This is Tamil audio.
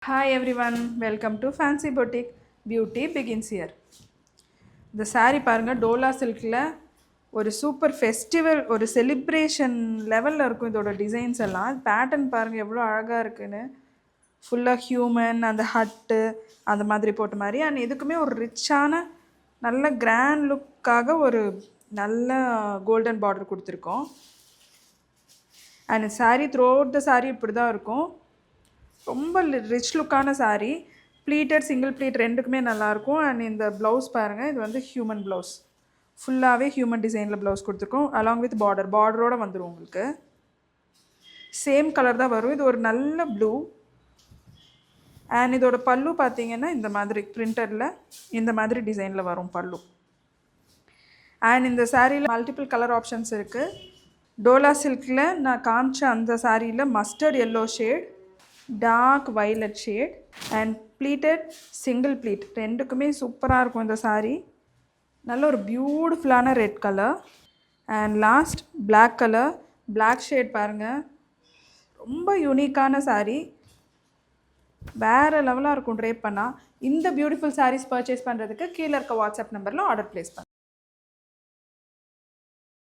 Hi everyone, welcome to Fancy Boutique. Beauty begins here. இந்த saree பாருங்க டோலா சில்கில் ஒரு சூப்பர் ஃபெஸ்டிவல் ஒரு செலிப்ரேஷன் லெவலில் இருக்கும் இதோட டிசைன்ஸ் எல்லாம். பேட்டர்ன் பாருங்கள் எவ்வளோ அழகாக இருக்குன்னு. ஃபுல்லாக ஹியூமன் அந்த ஹட்டு அந்த மாதிரி போட்ட மாதிரி. அண்ட் இதுக்குமே ஒரு ரிச்சான நல்ல கிராண்ட் லுக்காக ஒரு நல்ல கோல்டன் பார்டர் கொடுத்துருக்கோம். And saree throughout the saree இப்படி தான் இருக்கும். ரொம்ப ரிச் லுக்கான saree. ப்ளீட்டட் சிங்கிள் ப்ளீட் ரெண்டுக்குமே நல்லாயிருக்கும். அண்ட் இந்த ப்ளவுஸ் பாருங்கள், இது வந்து ஹியூமன் ப்ளவுஸ், ஃபுல்லாகவே ஹியூமன் டிசைனில் ப்ளவுஸ் கொடுத்துருக்கோம். அலாங் வித் பார்டரோடு வந்துடும் உங்களுக்கு. சேம் கலர் தான் வரும். இது ஒரு நல்ல ப்ளூ. அண்ட் இதோட பல்லு பார்த்தீங்கன்னா இந்த மாதிரி பிரிண்டடில் இந்த மாதிரி டிசைனில் வரும் பல்லு. அண்ட் இந்த சாரியில் மல்டிபிள் கலர் ஆப்ஷன்ஸ் இருக்குது. டோலா சில்கில் நான் காமிச்ச அந்த சாரியில் mustard yellow shade, dark violet shade and pleated single pleat ரெண்டுக்குமே சூப்பராக இருக்கும் இந்த saree. நல்ல ஒரு பியூட்டிஃபுல்லான red colour and last black colour. Black shade பாருங்கள், ரொம்ப யூனிக்கான saree, வேறு லெவலாக இருக்கும் ட்ரேப் பண்ணால். இந்த பியூட்டிஃபுல் sarees பர்ச்சேஸ் பண்ணுறதுக்கு கீழே இருக்க வாட்ஸ்அப் நம்பரில் ஆர்டர் ப்ளேஸ் பண்ணுங்கள்.